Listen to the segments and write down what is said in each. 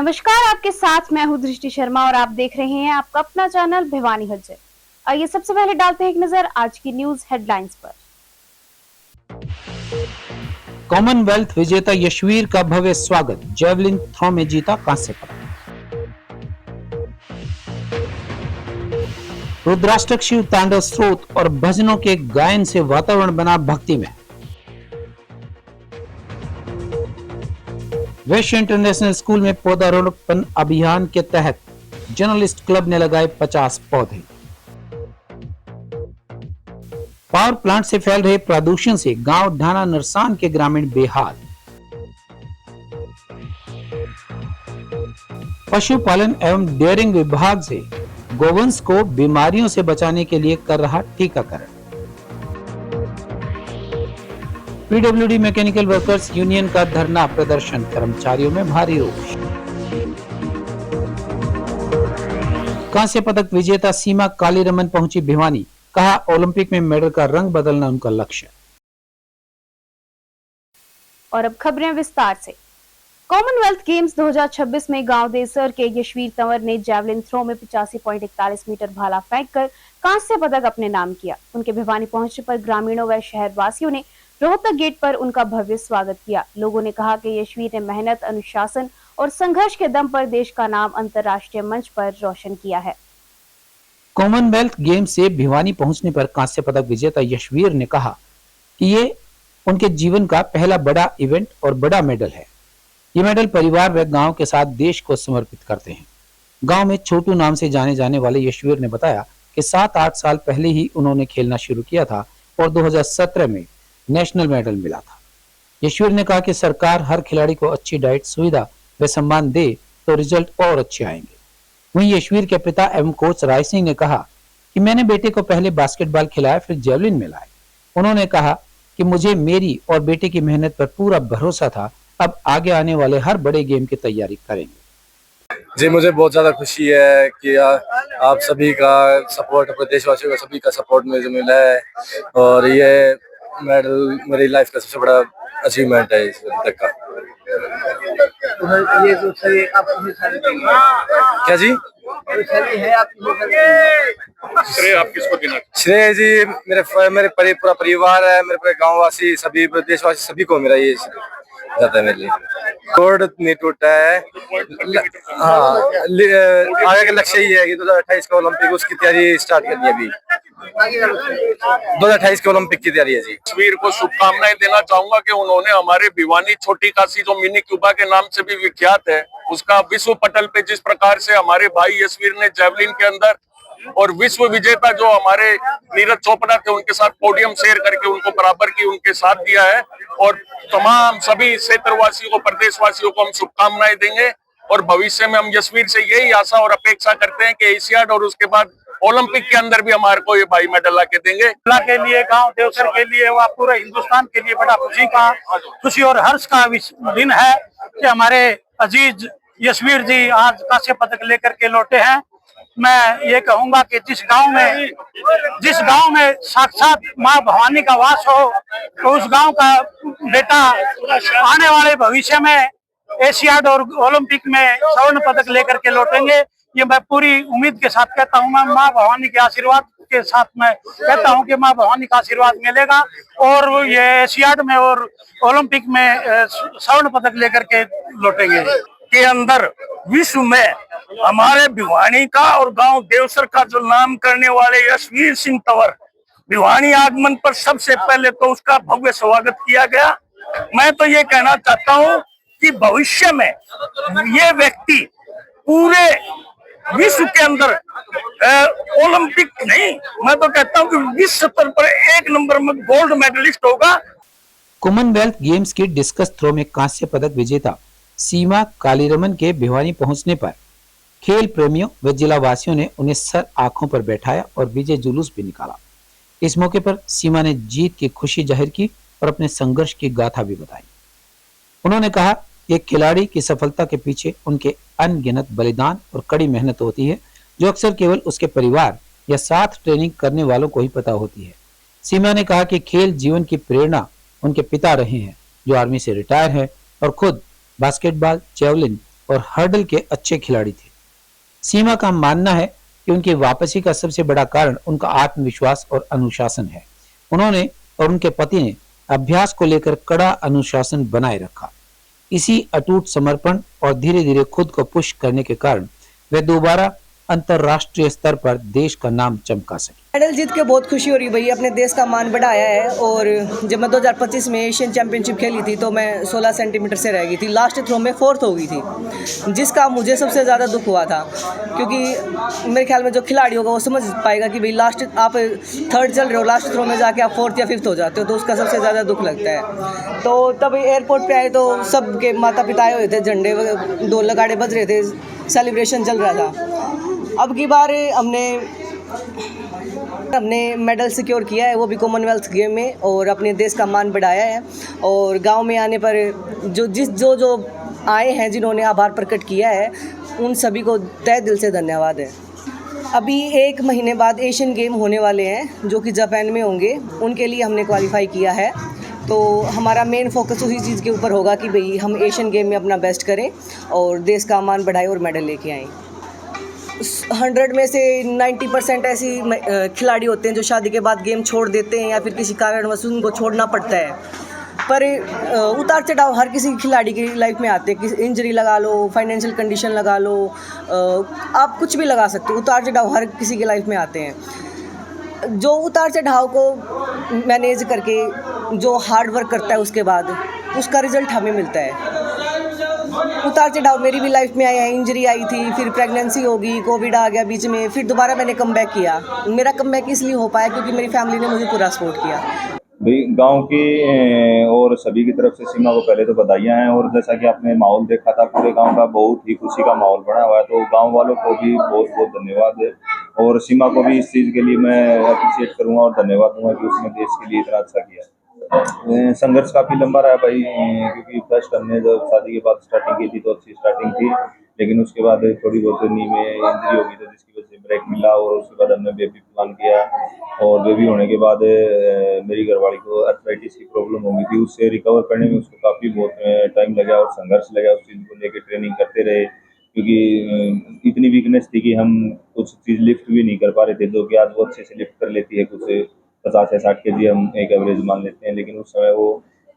नमस्कार, आपके साथ मैं हूं दृष्टि शर्मा और आप देख रहे हैं आपका अपना चैनल भिवानी हलचल। आइए सबसे पहले डालते हैं एक नजर आज की न्यूज हेडलाइंस पर। कॉमनवेल्थ विजेता यशवीर का भव्य स्वागत, जेवलिन थ्रो में जीता कांस्य पदक। रुद्राष्टक शिव तांडव स्रोत और भजनों के गायन से वातावरण बना भक्ति में। वैश्य इंटरनेशनल स्कूल में पौधारोपण अभियान के तहत जर्नलिस्ट क्लब ने लगाए 50 पौधे। पावर प्लांट से फैल रहे प्रदूषण से गांव ढाना नरसान के ग्रामीण बेहाल। पशुपालन एवं डेयरिंग विभाग से गोवंश को बीमारियों से बचाने के लिए कर रहा टीकाकरण। पीडब्ल्यूडी मैकेनिकल वर्कर्स यूनियन का धरना प्रदर्शन, कर्मचारियों में भारी रोष। कांस्य पदक विजेता सीमा कालीरमन पहुंची भिवानी, कहा ओलंपिक में मेडल का रंग बदलना उनका लक्ष्य। और अब खबरें विस्तार से। कॉमनवेल्थ गेम्स 2026 में गांव देसर के यशवीर तंवर ने जैवलिन थ्रो में 85.41 मीटर भाला फेंककर कांस्य पदक अपने नाम किया। उनके भिवानी पहुंचने पर ग्रामीणों व शहरवासियों ने रोहतक गेट पर उनका भव्य स्वागत किया। लोगों ने कहा कि यशवीर ने मेहनत, अनुशासन और संघर्ष के दम पर देश का नाम अंतर्राष्ट्रीय मंच पर रोशन किया है। कॉमनवेल्थ गेम्स से भिवानी पहुंचने पर कांस्य पदक विजेता यशवीर ने कहा कि ये उनके जीवन का पहला बड़ा इवेंट और बड़ा मेडल है। ये मेडल परिवार व गांव के साथ देश को समर्पित करते हैं। गांव में छोटू नाम से जाने जाने वाले यशवीर ने बताया कि 7-8 साल पहले ही उन्होंने खेलना शुरू किया था और 2017 में नेशनल मेडल मिला था। यशवीर ने कहा कि सरकार हर खिलाड़ी को अच्छी डाइट, सुविधा व सम्मान दे तो रिजल्ट और अच्छे आएंगे। वहीं यशवीर के पिता एवं कोच राय सिंह ने कहा कि मैंने बेटे को पहले बास्केटबॉल खिलाया, फिर जेवलिन में लाया। उन्होंने कहा कि मुझे मेरी और बेटे की मेहनत पर पूरा भरोसा था। अब आगे आने वाले हर बड़े गेम की तैयारी करेंगे। जी, मुझे बहुत ज्यादा खुशी है कि आप सभी का सपोर्ट, अपने देशवासियों का सभी का सपोर्ट मुझे मिला है और ये मेडल मेरी लाइफ का सबसे बड़ा अचीवमेंट है इस तक का। ये जो श्रेय क्या जी? है आपकी, श्रेय आप किसको देना? श्रेय जी मेरे पूरा परिवार है, मेरे पूरे गाँव वासी, सभी देशवासी, सभी को मेरा ये जाता है। मेरे लिए रिकॉर्ड नहीं टूटा है। हाँ, आगे का लक्ष्य ही है कि 2028 का ओलंपिक, उसकी तैयारी स्टार्ट करनी है। अभी 2028 के ओलंपिक की तैयारी है जी। यशवीर को शुभकामनाएं देना चाहूंगा कि उन्होंने हमारे भिवानी छोटी काशी, जो मिनी क्यूबा के नाम से भी विख्यात है, उसका विश्व पटल पे जिस प्रकार से हमारे भाई यशवीर ने जेवलिन के अंदर और विश्व विजेता जो हमारे नीरज चोपड़ा थे उनके साथ पोडियम शेयर करके उनको बराबर की उनके साथ दिया है। और तमाम सभी क्षेत्रवासियों को, प्रदेशवासियों को हम शुभकामनाएं देंगे और भविष्य में हम यशवीर से यही आशा और अपेक्षा करते हैं कि एशियाड और उसके बाद ओलंपिक के अंदर भी हमारे को ये भाई मेडल ला के देंगे। के लिए, गांव देवसर के लिए, व पूरे हिंदुस्तान के लिए बड़ा खुशी और हर्ष का दिन है कि हमारे अजीज यशवीर जी आज कांस्य पदक लेकर के लौटे हैं। मैं ये कहूंगा कि जिस गांव में साक्षात मां भवानी का वास हो, तो उस गांव का बेटा आने वाले भविष्य में एशियाड और ओलंपिक में स्वर्ण पदक लेकर के लौटेंगे। ये मैं पूरी उम्मीद के साथ कहता हूं। मैं मां भवानी के आशीर्वाद के साथ मैं कहता हूं कि मां भवानी का आशीर्वाद मिलेगा और ये एशियाड में और ओलंपिक में स्वर्ण पदक लेकर के लौटेंगे। के अंदर विश्व में हमारे भिवानी का और गांव देवसर का जो नाम करने वाले यशवीर सिंह तंवर, भिवानी आगमन पर सबसे पहले तो उसका भव्य स्वागत किया गया। मैं तो ये कहना चाहता हूं कि भविष्य में ये व्यक्ति पूरे विश्व के अंदर ओलंपिक नहीं, मैं तो कहता हूं कि विश्व स्तर पर 1 नंबर में गोल्ड मेडलिस्ट होगा। कॉमनवेल्थ गेम्स की डिस्कस थ्रो में कांस्य पदक विजेता सीमा कालीरमन के भिवानी पहुंचने पर खेल प्रेमियों व जिला वासियों ने उन्हें सर आंखों पर बैठाया और विजय जुलूस भी निकाला। इस मौके पर सीमा ने जीत की खुशी जाहिर की और अपने संघर्ष की गाथा भी बताई। उन्होंने कहा कि एक खिलाड़ी की सफलता के पीछे उनके अनगिनत बलिदान और कड़ी मेहनत होती है, जो अक्सर केवल उसके परिवार या साथ ट्रेनिंग करने वालों को ही पता होती है। सीमा ने कहा कि खेल जीवन की प्रेरणा उनके पिता रहे हैं, जो आर्मी से रिटायर है और खुद बास्केटबॉल, जेवलिन और हर्डल के अच्छे खिलाड़ी थे। सीमा का मानना है कि उनकी वापसी का सबसे बड़ा कारण उनका आत्मविश्वास और अनुशासन है। उन्होंने और उनके पति ने अभ्यास को लेकर कड़ा अनुशासन बनाए रखा। इसी अटूट समर्पण और धीरे धीरे खुद को पुश करने के कारण वे दोबारा अंतरराष्ट्रीय स्तर पर देश का नाम चमका सके। मेडल जीत के बहुत खुशी हो रही भैया, अपने देश का मान बढ़ाया है। और जब मैं 2025 में एशियन चैंपियनशिप खेली थी तो मैं 16 सेंटीमीटर से रह गई थी, लास्ट थ्रो में 4th हो गई थी, जिसका मुझे सबसे ज़्यादा दुख हुआ था। क्योंकि मेरे ख्याल में जो खिलाड़ी होगा वो समझ पाएगा कि भाई लास्ट आप 3rd चल रहे हो, लास्ट थ्रो में जाके आप 4th या 5th हो जाते हो, तो उसका सबसे ज़्यादा दुख लगता है। तो तब एयरपोर्ट पे आए तो सबके माता पिता आए हुए थे, झंडे ढोल लगाड़े बज रहे थे, सेलिब्रेशन चल रहा था। अब की बार हमने मेडल सिक्योर किया है, वो भी कॉमनवेल्थ गेम में, और अपने देश का मान बढ़ाया है। और गांव में आने पर जो आए हैं, जिन्होंने आभार प्रकट किया है, उन सभी को तहे दिल से धन्यवाद है। अभी 1 महीने बाद एशियन गेम होने वाले हैं जो कि जापान में होंगे, उनके लिए हमने क्वालिफाई किया है। तो हमारा मेन फोकस उसी चीज़ के ऊपर होगा कि भाई हम एशियन गेम में अपना बेस्ट करें और देश का मान बढ़ाएं और मेडल लेके आएँ। 100 में से 90% ऐसी खिलाड़ी होते हैं जो शादी के बाद गेम छोड़ देते हैं या फिर किसी कारणवश उनको छोड़ना पड़ता है। पर उतार चढ़ाव हर किसी खिलाड़ी की लाइफ में आते हैं। इंजरी लगा लो, फाइनेंशियल कंडीशन लगा लो, आप कुछ भी लगा सकते हो, उतार चढ़ाव हर किसी की लाइफ में आते हैं। जो उतार चढ़ाव को मैनेज करके जो हार्ड वर्क करता है उसके बाद उसका रिजल्ट हमें मिलता है। उतार चढ़ाव मेरी भी लाइफ में आया है, इंजरी आई थी, फिर प्रेगनेंसी होगी, कोविड आ गया बीच में, फिर दोबारा मैंने कमबैक किया। मेरा कमबैक इसलिए हो पाया क्योंकि मेरी फैमिली ने मुझे पूरा सपोर्ट किया। भाई गांव की और सभी की तरफ से सीमा को पहले तो बधाइयाँ हैं। और जैसा कि आपने माहौल देखा था, पूरे गांव का बहुत ही खुशी का माहौल बना हुआ है, तो गांव वालों को भी बहुत बहुत धन्यवाद है। और सीमा को भी इस चीज़ के लिए मैं अप्रिशिएट करूँगा और धन्यवाद दूंगा कि उसने देश के लिए इतना अच्छा किया। संघर्ष काफ़ी लंबा रहा भाई, क्योंकि फर्स्ट हमने जब शादी के बाद स्टार्टिंग की थी तो अच्छी स्टार्टिंग थी, लेकिन उसके बाद थोड़ी बहुत नी में इंजरी हो गई थी जिसकी वजह से ब्रेक मिला। और उसके बाद हमने बेबी प्लान किया, और बेबी होने के बाद मेरी घरवाली को आर्थराइटिस की प्रॉब्लम हो गई थी, उससे रिकवर करने में उसको काफ़ी बहुत टाइम लगा और संघर्ष लगा। उस चीज़ को लेकर ट्रेनिंग करते रहे, क्योंकि इतनी वीकनेस थी कि हम कुछ चीज़ लिफ्ट भी नहीं कर पा रहे थे, जो कि आज वो अच्छे से लिफ्ट कर लेती है। कुछ 50 या 60 केजी हम एक एवरेज मान लेते हैं, लेकिन उस समय वो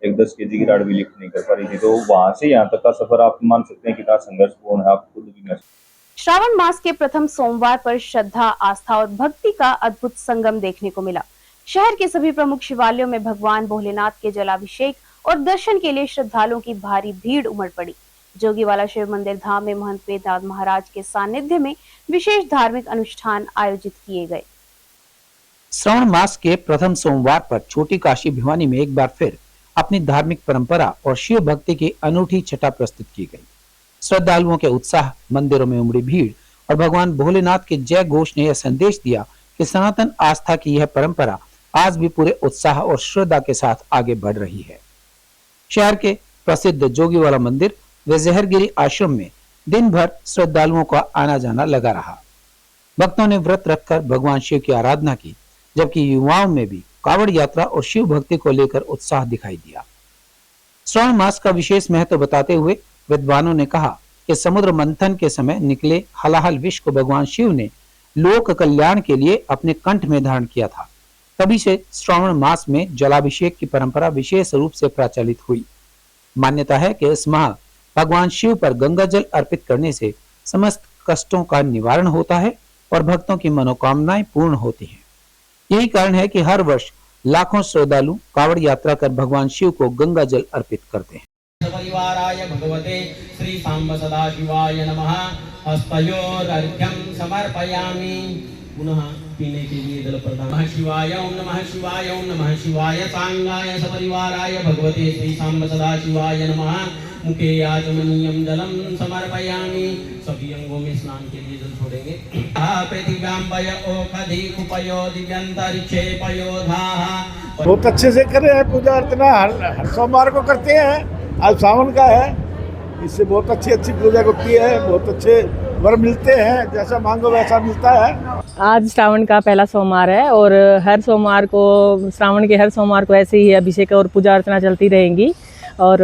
एक 10 केजी की राड भी लिफ्ट नहीं कर पा रही थी। तो वहाँ से यहाँ तक का सफर आप मान सकते हैं कितना संघर्षपूर्ण है, आप खुद भी महसूस। श्रावण मास के प्रथम सोमवार पर श्रद्धा, आस्था और भक्ति का अद्भुत संगम देखने को मिला। शहर के सभी प्रमुख शिवालयों में भगवान भोलेनाथ के जलाभिषेक और दर्शन के लिए श्रद्धालुओं की भारी भीड़ उमड़ पड़ी। जोगीवाला शिव मंदिर धाम में महंत वेदनाथ महाराज के सानिध्य में विशेष धार्मिक अनुष्ठान आयोजित किए गए। श्रावण मास के प्रथम सोमवार पर छोटी काशी भिवानी में एक बार फिर अपनी धार्मिक परंपरा और शिव भक्ति की अनूठी छटा प्रस्तुत की गई। श्रद्धालुओं के उत्साह, मंदिरों में उमड़ी भीड़ और भगवान भोलेनाथ के जय घोष ने यह संदेश दिया कि सनातन आस्था की यह परंपरा आज भी पूरे उत्साह और श्रद्धा के साथ आगे बढ़ रही है। शहर के प्रसिद्ध जोगीवाला मंदिर व जहरगिरी आश्रम में दिन भर श्रद्धालुओं का आना जाना लगा रहा। भक्तों ने व्रत रखकर भगवान शिव की आराधना की, जबकि युवाओं में भी कावड़ यात्रा और शिव भक्ति को लेकर उत्साह दिखाई दिया। श्रावण मास का विशेष महत्व बताते हुए विद्वानों ने कहा कि समुद्र मंथन के समय निकले हलाहल विष को भगवान शिव ने लोक कल्याण के लिए अपने कंठ में धारण किया था। तभी से श्रावण मास में जलाभिषेक की परंपरा विशेष रूप से प्रचलित हुई। मान्यता है कि इस माह भगवान शिव पर गंगा जल अर्पित करने से समस्त कष्टों का निवारण होता है और भक्तों की मनोकामनाएं पूर्ण होती हैं। यही कारण है कि हर वर्ष लाखों श्रद्धालु कावड़ यात्रा कर भगवान शिव को गंगा जल अर्पित करते हैं। परिवाराय भगवते श्री सांब सदाशिवाय नमः। हस्तयोरर्घ्यं समर्पयामि। पुनः पीने के लिए जल प्रदान। नमः शिवाय, ओम नमः शिवाय, ओम नमः शिवाय। सांगाय सपरिवाराय भगवते श्री सांब सदाशिवाय नमः। मुखे आचमनीयं जलम समर्पयामि। सभी अंगों में स्नान के लिए जल छोड़ेंगे। पृथिव्याम्बय ओखधि कुपयो दिव्यंतरिक्षे पयोधाः। बहुत अच्छे से कर रहे हैं पूजा अर्चना, हर सोमवार को करते हैं। आज सावन का है, इससे बहुत अच्छी पूजा होती है, बहुत अच्छे वर मिलते हैं, जैसा मांगो वैसा मिलता है। आज श्रावण का पहला सोमवार है और हर सोमवार को, श्रावण के हर सोमवार को ऐसे ही अभिषेक और पूजा अर्चना चलती रहेंगी। और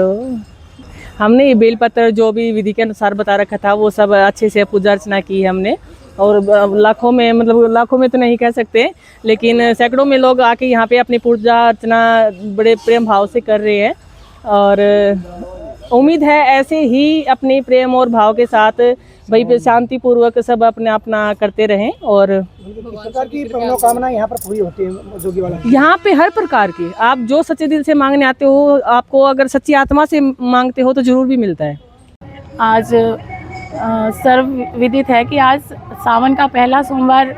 हमने ये बेलपत्र जो भी विधि के अनुसार बता रखा था वो सब अच्छे से पूजा अर्चना की हमने, और लाखों में, मतलब लाखों में तो नहीं कह सकते, लेकिन सैकड़ों में लोग आके यहाँ पे अपनी पूजा अर्चना बड़े प्रेम भाव से कर रहे हैं। और उम्मीद है ऐसे ही अपने प्रेम और भाव के साथ भाई शांति पूर्वक सब अपना करते रहें। और प्रकार की मनोकामना यहाँ पर पूरी होती है जोगी वाला। यहाँ पे हर प्रकार की, आप जो सच्चे दिल से मांगने आते हो, आपको अगर सच्ची आत्मा से मांगते हो तो जरूर भी मिलता है। आज सर्व विदित है कि आज सावन का पहला सोमवार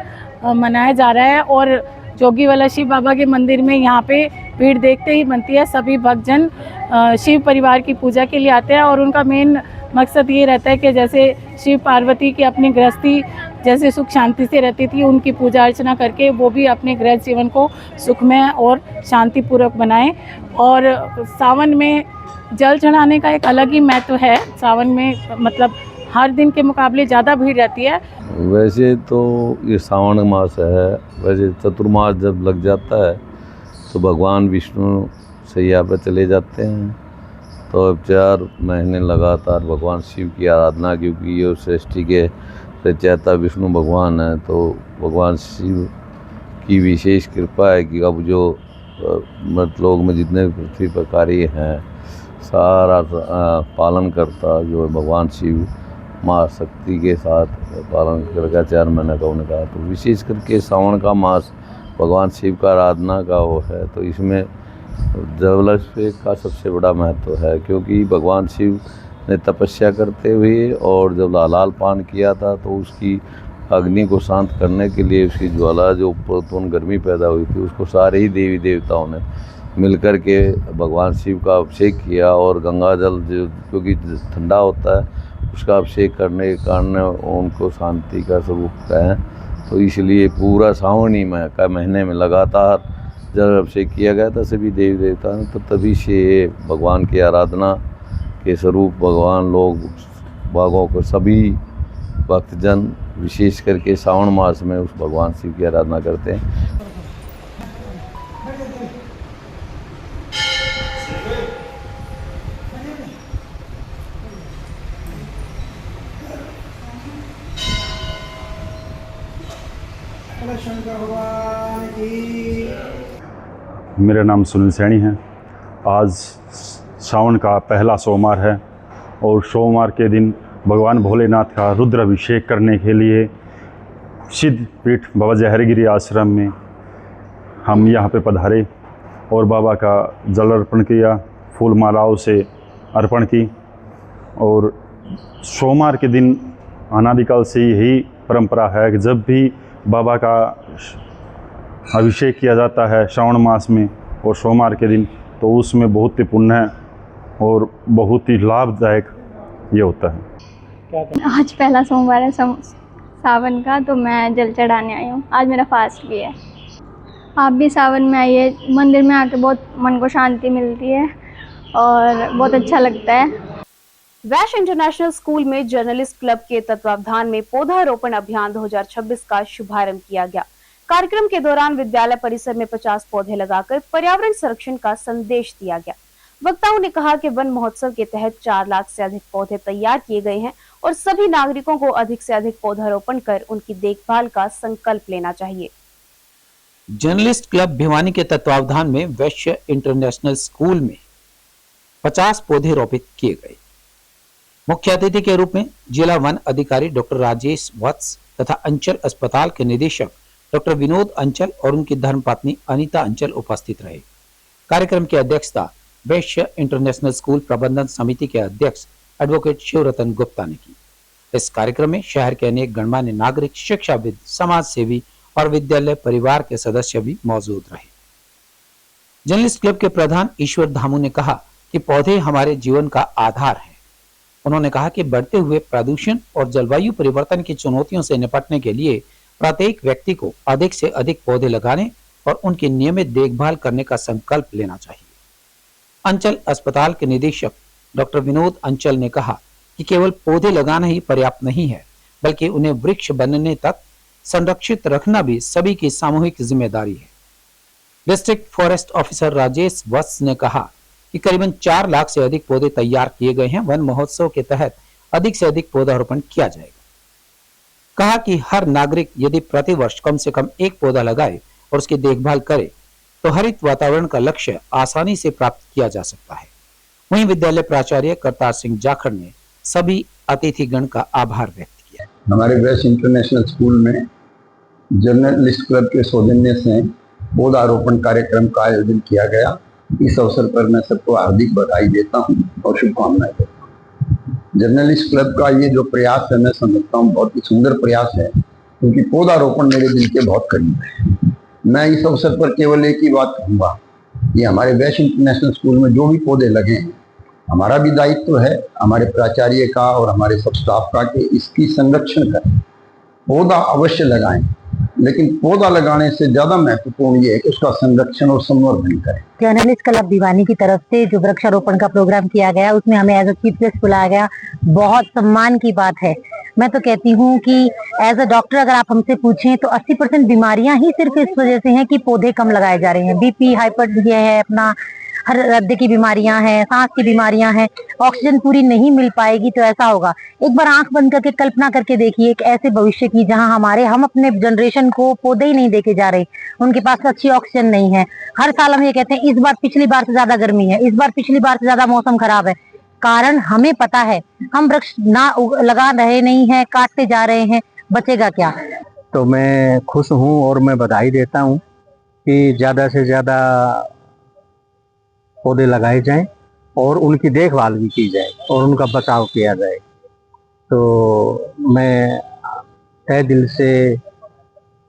मनाया जा रहा है और जोगी वाला शिव बाबा के मंदिर में यहाँ पे भीड़ देखते ही बनती है। सभी भक्तजन शिव परिवार की पूजा के लिए आते हैं और उनका मेन मकसद ये रहता है कि जैसे शिव पार्वती की अपनी गृहस्थी जैसे सुख शांति से रहती थी, उनकी पूजा अर्चना करके वो भी अपने गृहस्थ जीवन को सुखमय और शांतिपूर्वक बनाएं। और सावन में जल चढ़ाने का एक अलग ही महत्व है। सावन में मतलब हर दिन के मुकाबले ज़्यादा भीड़ रहती है। वैसे तो ये सावन मास है, वैसे चतुर्मास जब लग जाता है तो भगवान विष्णु सैया पर चले जाते हैं। तो अब 4 महीने लगातार भगवान शिव की आराधना, क्योंकि ये सृष्टि के रचयिता विष्णु भगवान है, तो भगवान शिव की विशेष कृपा है कि अब जो मर्तलोक में जितने पृथ्वी पर कार्य हैं सारा पालन करता जो है भगवान शिव माँ शक्ति के साथ पालन करेगा। 4 महीने का उन्होंने कहा। तो विशेष करके सावन का मास भगवान शिव का आराधना का वो है, तो इसमें जलाभिषेक का सबसे बड़ा महत्व है, क्योंकि भगवान शिव ने तपस्या करते हुए और जब लाल पान किया था तो उसकी अग्नि को शांत करने के लिए उसकी ज्वाला जो उत्पन्न गर्मी पैदा हुई थी उसको सारे ही देवी देवताओं ने मिलकर के भगवान शिव का अभिषेक किया। और गंगा जल जो क्योंकि ठंडा होता है उसका अभिषेक करने के कारण उनको शांति का स्वरूप है। तो इसलिए पूरा सावनी का महीने में लगातार जल अभिषेक किया गया था सभी देवी देवता ने। तो तभी से भगवान की आराधना के स्वरूप भगवान लोग बागों को सभी भक्तजन विशेष करके सावन मास में उस भगवान शिव की आराधना करते हैं। मेरा नाम सुनील सैनी है। आज सावन का पहला सोमवार है और सोमवार के दिन भगवान भोलेनाथ का रुद्र अभिषेक करने के लिए सिद्ध पीठ बाबा जहरगिरी आश्रम में हम यहाँ पे पधारे और बाबा का जल अर्पण किया, फूल मालाओं से अर्पण की। और सोमवार के दिन अनादिकाल से यही परंपरा है कि जब भी बाबा का अभिषेक किया जाता है श्रावण मास में और सोमवार के दिन, तो उसमें बहुत ही पुण्य है और बहुत ही लाभदायक ये होता है। आज पहला सोमवार है सावन का, तो मैं जल चढ़ाने आई हूँ। आज मेरा फास्ट भी है। आप भी सावन में आइए, मंदिर में आके बहुत मन को शांति मिलती है और बहुत अच्छा लगता है। वैश्य इंटरनेशनल स्कूल में जर्नलिस्ट क्लब के तत्वावधान में पौधारोपण अभियान 2026 का शुभारंभ किया गया। कार्यक्रम के दौरान विद्यालय परिसर में 50 पौधे लगाकर पर्यावरण संरक्षण का संदेश दिया गया। वक्ताओं ने कहा कि वन महोत्सव के तहत 4 लाख से अधिक पौधे तैयार किए गए हैं और सभी नागरिकों को अधिक से अधिक पौधारोपण कर उनकी देखभाल का संकल्प लेना चाहिए। जर्नलिस्ट क्लब भिवानी के तत्वावधान में वैश्य इंटरनेशनल स्कूल में 50 पौधे रोपित किए गए। मुख्य अतिथि के रूप में जिला वन अधिकारी डॉक्टर राजेश वत्स तथा अंचल अस्पताल के निदेशक डॉक्टर विनोद अंचल और उनकी धर्मपत्नी अनीता अंचल उपस्थित रहे। कार्यक्रम की अध्यक्षता वैश्य इंटरनेशनल स्कूल प्रबंधन समिति के अध्यक्ष एडवोकेट शिवरतन गुप्ता ने की। इस कार्यक्रम में शहर के अनेक गणमान्य नागरिक, शिक्षाविद, समाज सेवी और विद्यालय परिवार के सदस्य भी मौजूद रहे। जर्नलिस्ट क्लब के प्रधान ईश्वर धामू ने कहा कि पौधे हमारे जीवन का आधार है। उन्होंने कहा कि बढ़ते हुए प्रदूषण और जलवायु परिवर्तन की चुनौतियों से निपटने के लिए प्रत्येक व्यक्ति को अधिक से अधिक पौधे लगाने और उनकी नियमित देखभाल करने का संकल्प लेना चाहिए। अंचल अस्पताल के निदेशक डॉक्टर विनोद अंचल ने कहा कि केवल पौधे लगाना ही पर्याप्त नहीं है, बल्कि उन्हें वृक्ष बनने तक संरक्षित रखना भी सभी की सामूहिक जिम्मेदारी है। डिस्ट्रिक्ट फॉरेस्ट ऑफिसर राजेश वत्स ने कहा कि करीबन 4 लाख से अधिक पौधे तैयार किए गए हैं। वन महोत्सव के तहत अधिक से अधिक पौधारोपण किया जाएगा। कहा कि हर नागरिक यदि प्रतिवर्ष कम से कम एक पौधा लगाए और उसकी देखभाल करे तो हरित वातावरण का लक्ष्य आसानी से प्राप्त किया जा सकता है। वहीं विद्यालय प्राचार्य करतार सिंह जाखड़ ने सभी अतिथिगण का आभार व्यक्त किया। हमारे वेस्ट इंटरनेशनल स्कूल में जर्नलिस्ट क्लब के सौजन्य से पौधारोपण कार्यक्रम का आयोजन किया गया। इस अवसर पर मैं सबको हार्दिक बधाई देता हूं और शुभकामनाएं देता हूं। जर्नलिस्ट क्लब का ये जो प्रयास है, मैं समझता हूँ बहुत ही सुंदर प्रयास है, क्योंकि पौधारोपण मेरे दिल के बहुत करीब है। मैं इस अवसर पर केवल एक ही बात कहूँगा, ये हमारे वेस्ट इंटरनेशनल स्कूल में जो भी पौधे लगे हैं, हमारा भी दायित्व है, हमारे प्राचार्य का और हमारे सब स्टाफ का, कि इसकी संरक्षण करें। पौधा अवश्य लगाएं, लेकिन पौधा लगाने से ज्यादा महत्वपूर्ण ये है कि उसका संरक्षण और संवर्धन करें। जर्नलिस्ट क्लब भिवानी की तरफ से जो वृक्षारोपण का प्रोग्राम किया गया, उसमें हमें एज अ चीफ गेस्ट बुलाया गया। बहुत सम्मान की बात है। मैं तो कहती हूँ कि एज अ डॉक्टर अगर आप हमसे पूछें तो 80% बीमारियां ही सिर्फ इस वजह से हैं कि पौधे कम लगाए जा रहे हैं। बीपी, हाइपर, ये है अपना हर हृदय की बीमारियां हैं, सांस की बीमारियां हैं। ऑक्सीजन पूरी नहीं मिल पाएगी तो ऐसा होगा। एक बार आंख बंद करके कल्पना करके देखिए एक ऐसे भविष्य की जहां हम अपने जनरेशन को पौधे ही नहीं देके जा रहे, उनके पास अच्छी ऑक्सीजन नहीं है। हर साल हम ये कहते हैं इस बार पिछली बार से ज्यादा गर्मी है, इस बार पिछली बार से ज्यादा मौसम खराब है। कारण हमें पता है, हम वृक्ष ना लगा रहे नहीं है, काटते जा रहे हैं, बचेगा क्या? तो मैं खुश हूँ और मैं बधाई देता हूँ कि ज्यादा से ज्यादा पौधे लगाए जाएं और उनकी देखभाल भी की जाए और उनका बचाव किया जाए। तो मैं तहे दिल से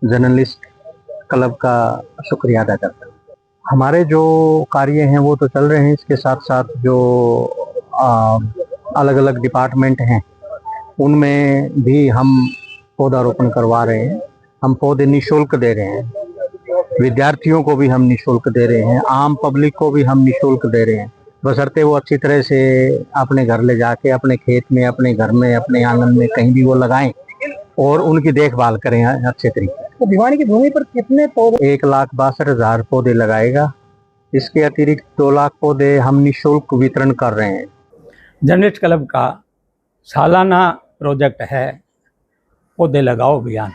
जर्नलिस्ट क्लब का शुक्रिया अदा करता हूँ। हमारे जो कार्य हैं वो तो चल रहे हैं, इसके साथ साथ जो अलग अलग डिपार्टमेंट हैं उनमें भी हम पौधारोपण करवा रहे हैं। हम पौधे निःशुल्क दे रहे हैं, विद्यार्थियों को भी हम निःशुल्क दे रहे हैं, आम पब्लिक को भी हम निःशुल्क दे रहे हैं, बशर्ते वो अच्छी तरह से अपने घर ले जाके अपने खेत में, अपने घर में, अपने आंगन में कहीं भी वो लगाएं और उनकी देखभाल करें अच्छे तरीके। तो भिवानी की भूमि पर कितने पौधे? 1,62,000 पौधे लगाएगा। इसके अतिरिक्त 2 लाख पौधे हम निःशुल्क वितरण कर रहे हैं। जर्नलिस्ट क्लब का सालाना प्रोजेक्ट है पौधे लगाओ अभियान।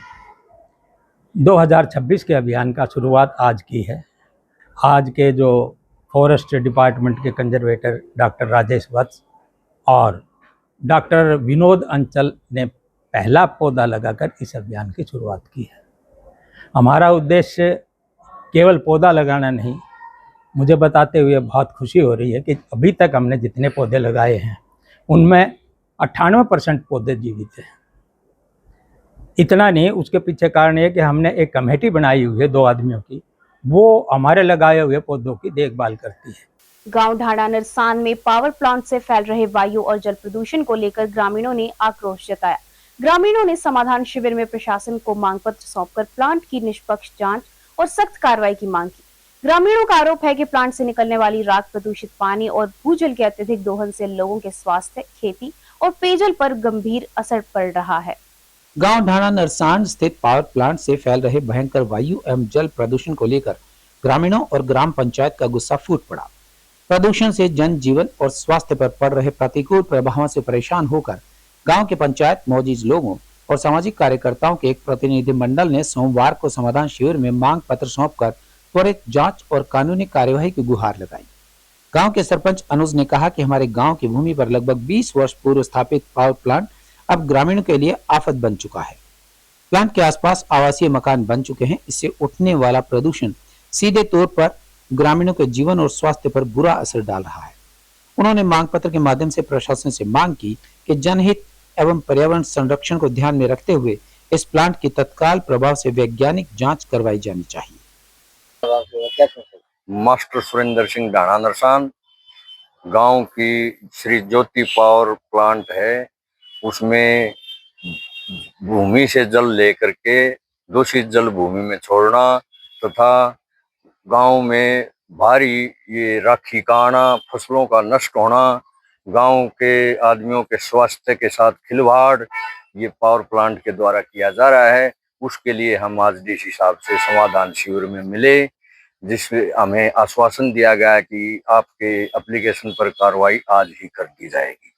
2026 के अभियान का शुरुआत आज की है। आज के जो फॉरेस्ट डिपार्टमेंट के कंजर्वेटर डॉक्टर राजेश वत्स और डॉक्टर विनोद अंचल ने पहला पौधा लगाकर इस अभियान की शुरुआत की है। हमारा उद्देश्य केवल पौधा लगाना नहीं, मुझे बताते हुए बहुत खुशी हो रही है कि अभी तक हमने जितने पौधे लगाए हैं उनमें 98% पौधे जीवित हैं। इतना नहीं, उसके पीछे कारण ये कि हमने एक कमेटी बनाई हुई है 2 आदमियों की, वो हमारे लगाए हुए पौधों की देखभाल करती है। गांव ढाणा नरसान में पावर प्लांट से फैल रहे वायु और जल प्रदूषण को लेकर ग्रामीणों ने आक्रोश जताया। ग्रामीणों ने समाधान शिविर में प्रशासन को मांग पत्र सौंपकर प्लांट की निष्पक्ष जांच और सख्त कार्रवाई की मांग की। ग्रामीणों का आरोप है कि प्लांट से निकलने वाली राख, प्रदूषित पानी और भूजल के अत्यधिक दोहन से लोगों के स्वास्थ्य, खेती और पेयजल पर गंभीर असर पड़ रहा है। गांव ढाणा नरसान स्थित पावर प्लांट से फैल रहे भयंकर वायु एवं जल प्रदूषण को लेकर ग्रामीणों और ग्राम पंचायत का गुस्सा फूट पड़ा। प्रदूषण से जनजीवन और स्वास्थ्य पर पड़ रहे प्रतिकूल प्रभावों से परेशान होकर गांव के पंचायत, मौजूद लोगों और सामाजिक कार्यकर्ताओं के एक प्रतिनिधिमंडल ने सोमवार को समाधान शिविर में मांग पत्र सौंपकर त्वरित जांच और कानूनी कार्यवाही की गुहार लगाई। गांव के सरपंच अनुज ने कहा कि हमारे गांव की भूमि पर लगभग 20 वर्ष पूर्व स्थापित पावर प्लांट अब ग्रामीणों के लिए आफत बन चुका है। प्लांट के आसपास आवासीय मकान बन चुके हैं। इससे उठने वाला प्रदूषण सीधे तौर पर ग्रामीणों के जीवन और स्वास्थ्य पर बुरा असर डाल रहा है। उन्होंने मांग पत्र के माध्यम से प्रशासन से मांग की कि जनहित एवं पर्यावरण संरक्षण को ध्यान में रखते हुए इस प्लांट की तत्काल प्रभाव से वैज्ञानिक जांच करवाई जानी चाहिए। मास्टर सुरेंद्र सिंह ढाणा नरसान गांव की श्री ज्योति पावर प्लांट है, उसमें भूमि से जल लेकर के दूषित जल भूमि में छोड़ना तथा गांव में भारी ये राखी का आना, फसलों का नष्ट होना, गांव के आदमियों के स्वास्थ्य के साथ खिलवाड़ ये पावर प्लांट के द्वारा किया जा रहा है। उसके लिए हम आज डीसी साहब से समाधान शिविर में मिले। जिसमें हमें आश्वासन दिया गया है कि आपके एप्लीकेशन पर कार्रवाई आज ही कर दी जाएगी।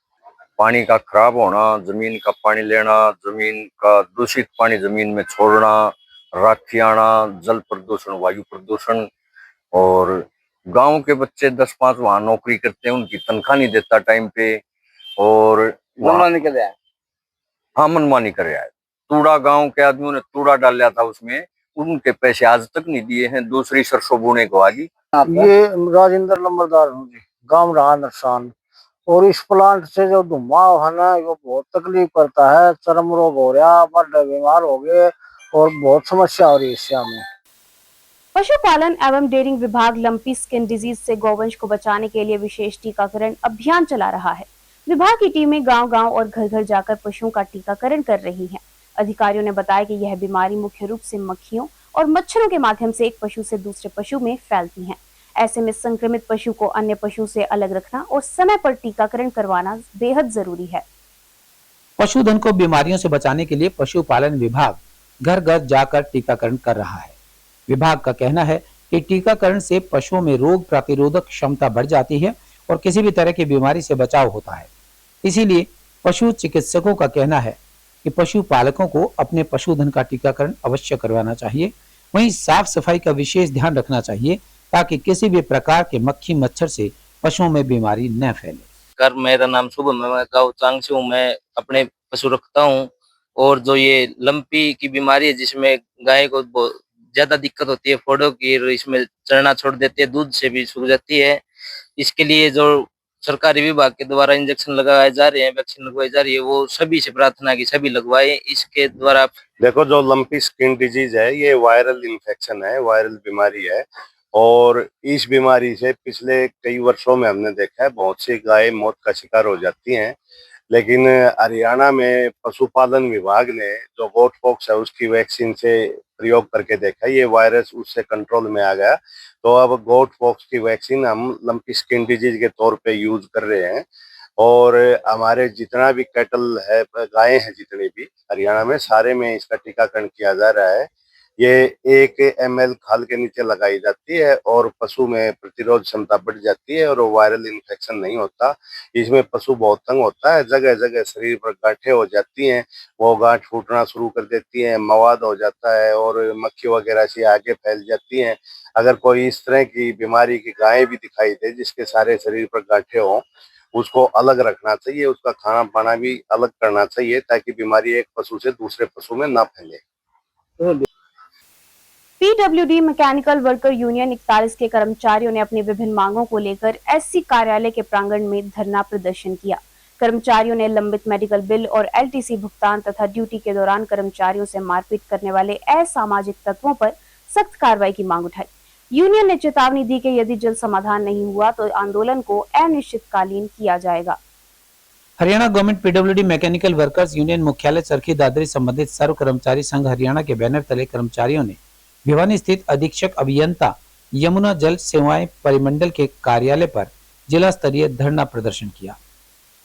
पानी का खराब होना, जमीन का पानी लेना, जमीन का दूषित पानी जमीन में छोड़ना, राखी आना, जल प्रदूषण, वायु प्रदूषण, और गांव के बच्चे 10-5 वहां नौकरी करते हैं, उनकी तनख्वाह नहीं देता टाइम पे, और मनमानी कर रहा है। हाँ, मनमानी कर रहा है। तूड़ा, गांव के आदमियों ने तूड़ा डाला था उसमें, उनके पैसे आज तक नहीं दिए हैं। दूसरी सरसों बोने को आगी। ये राजेंद्र लंबरदार हूँ जी, गांव रहा नुकसान। और इस प्लांट से जो धुआं है ना, वो बहुत तकलीफ करता है। चर्म रोग हो रहा, बड़े बीमार हो गए और बहुत समस्या हो रही है इससे हमें। पशुपालन एवं डेयरिंग विभाग लंपी स्किन डिजीज से गौवंश को बचाने के लिए विशेष टीकाकरण अभियान चला रहा है। विभाग की टीमें गांव-गांव और घर-घर जाकर पशुओं का टीकाकरण कर रही हैं। अधिकारियों ने बताया कि यह बीमारी मुख्य रूप से मक्खियों और मच्छरों के माध्यम से एक पशु से दूसरे पशु में फैलती है। ऐसे में संक्रमित पशु को अन्य पशु से अलग रखना और समय पर टीकाकरण करवाना बेहद जरूरी है। पशुधन को बीमारियों से बचाने के लिए पशुपालन विभाग घर घर जाकर टीकाकरण कर रहा है। विभाग का कहना है कि टीकाकरण से पशुओं में रोग प्रतिरोधक क्षमता बढ़ जाती है और किसी भी तरह की बीमारी से बचाव होता है। इसीलिए पशु चिकित्सकों का कहना है कि पशुपालकों को अपने पशुधन का टीकाकरण अवश्य करवाना चाहिए। वहीं साफ सफाई का विशेष ध्यान रखना चाहिए ताकि किसी भी प्रकार के मक्खी मच्छर से पशुओं में बीमारी न फैले। मेरा नाम शुभम है, मैं गाँव चांग से हूँ। मैं अपने पशु रखता हूँ और जो ये लंपी की बीमारी है जिसमें गाय को बहुत ज्यादा दिक्कत होती है फोड़ों की, इसमें चरना छोड़ देती है, दूध से भी सूख जाती है। इसके लिए जो सरकारी विभाग के द्वारा इंजेक्शन लगाए जा रहे हैं, वैक्सीन लगवाई जा रही है, वो सभी से प्रार्थना की सभी लगवाए। इसके द्वारा देखो, जो लंपी स्किन डिजीज है ये वायरल इन्फेक्शन है, वायरल बीमारी है, और इस बीमारी से पिछले कई वर्षों में हमने देखा है बहुत सी गाय मौत का शिकार हो जाती हैं। लेकिन हरियाणा में पशुपालन विभाग ने जो गोट पॉक्स है उसकी वैक्सीन से प्रयोग करके देखा, ये वायरस उससे कंट्रोल में आ गया। तो अब गोट पॉक्स की वैक्सीन हम लंपी स्किन डिजीज के तौर पे यूज कर रहे हैं। और हमारे जितना भी कैटल है, गायें हैं जितनी भी हरियाणा में, सारे में इसका टीकाकरण किया जा रहा है। ये 1 ml खाल के नीचे लगाई जाती है और पशु में प्रतिरोध क्षमता बढ़ जाती है और वायरल इन्फेक्शन नहीं होता। इसमें पशु बहुत तंग होता है, जगह जगह शरीर पर गांठें हो जाती हैं, वो गांठ फूटना शुरू कर देती हैं, मवाद हो जाता है और मक्खी वगैरह से आगे फैल जाती हैं। अगर कोई इस तरह की बीमारी की गाय भी दिखाई दे जिसके सारे शरीर पर गांठें हों, उसको अलग रखना चाहिए, उसका खाना पाना भी अलग करना चाहिए ताकि बीमारी एक पशु से दूसरे पशु में ना फैले। पीडब्ल्यूडी मैकेनिकल वर्कर यूनियन 41 के कर्मचारियों ने अपनी विभिन्न मांगों को लेकर एससी कार्यालय के प्रांगण में धरना प्रदर्शन किया। कर्मचारियों ने लंबित मेडिकल बिल और एलटीसी भुगतान तथा ड्यूटी के दौरान कर्मचारियों से मारपीट करने वाले असामाजिक तत्वों पर सख्त कार्रवाई की मांग उठाई। यूनियन ने चेतावनी दी कि यदि जल्द समाधान नहीं हुआ तो आंदोलन को अनिश्चितकालीन किया जाएगा। Haryana government PWD mechanical workers union मुख्यालय चरखी दादरी संबंधित सर्व कर्मचारी संघ हरियाणा के बैनर तले कर्मचारियों ने भिवानी स्थित अधीक्षक अभियंता यमुना जल सेवाएं परिमंडल के कार्यालय पर जिला स्तरीय धरना प्रदर्शन किया।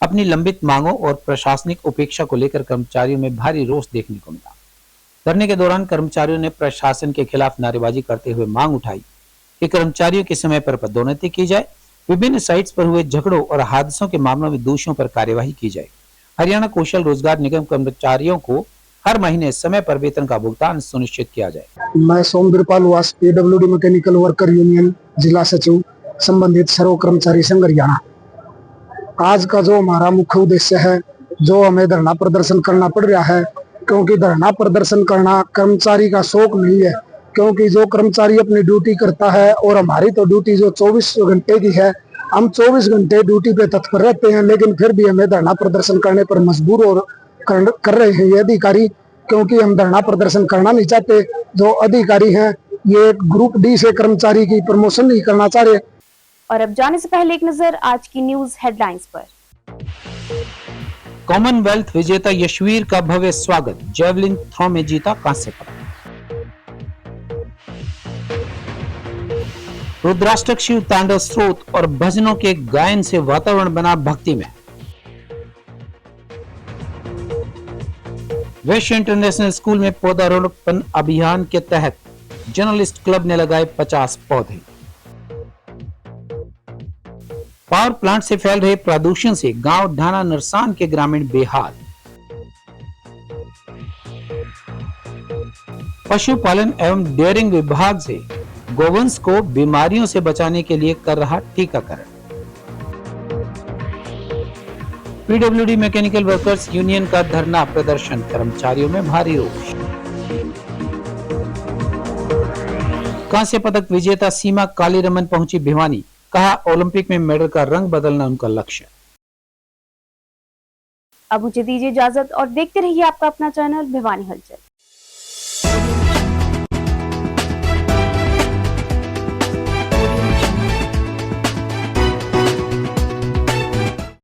अपनी लंबित मांगों और प्रशासनिक उपेक्षा को लेकर कर्मचारियों में भारी रोष देखने को मिला। धरने के दौरान कर्मचारियों ने प्रशासन के खिलाफ नारेबाजी करते हुए मांग उठाई कि कर्मचारियों के समय पर पदोन्नति की जाए, विभिन्न साइट्स पर हुए झगड़ों और हादसों के मामलों में दोषियों पर कार्यवाही की जाए। हरियाणा कौशल रोजगार निगम कर्मचारियों को हर महीने समय पर वेतन का भुगतान सुनिश्चित किया जाए। मैं सोमवीरपाल वास, पीडब्ल्यूडी मैकेनिकल वर्कर यूनियन जिला सचिव, संबंधित सर्व कर्मचारी संघ हरियाणा। आज का जो हमारा मुख्य उद्देश्य है, जो हमें धरना प्रदर्शन करना पड़ रहा है, क्योंकि धरना प्रदर्शन करना कर्मचारी का शौक नहीं है, क्योंकि जो कर्मचारी अपनी ड्यूटी करता है और हमारी तो ड्यूटी जो 24 घंटे की है, हम 24 घंटे ड्यूटी पे तत्पर रहते हैं, लेकिन फिर भी हमें धरना प्रदर्शन करने पर मजबूर और कर रहे हैं ये अधिकारी, क्योंकि हम धरना प्रदर्शन करना नहीं चाहते। जो अधिकारी हैं ये ग्रुप डी से कर्मचारी की प्रमोशन नहीं करना चाह रहे। और अब जाने से पहले एक नजर आज की न्यूज हेडलाइंस पर। कॉमनवेल्थ विजेता यशवीर का भव्य स्वागत, जेवलिन थ्रो में जीता कांस्य पदक। रुद्राष्टक शिव तांडव स्रोत और भजनों के गायन से वातावरण बना भक्ति में। वेस्ट इंटरनेशनल स्कूल में पौधारोपण अभियान के तहत जर्नलिस्ट क्लब ने लगाए 50 पौधे। पावर प्लांट से फैल रहे प्रदूषण से गांव ढाना नरसान के ग्रामीण बेहाल। पशुपालन एवं डेयरिंग विभाग से गोवंश को बीमारियों से बचाने के लिए कर रहा टीकाकरण। पीडब्ल्यूडी मैकेनिकल वर्कर्स यूनियन का धरना प्रदर्शन, कर्मचारियों में भारी रोष। कांस्य पदक विजेता सीमा कालीरमन पहुंची भिवानी, कहा ओलंपिक में मेडल का रंग बदलना उनका लक्ष्य। अब मुझे दीजिए इजाजत और देखते रहिए आपका अपना चैनल भिवानी हलचल।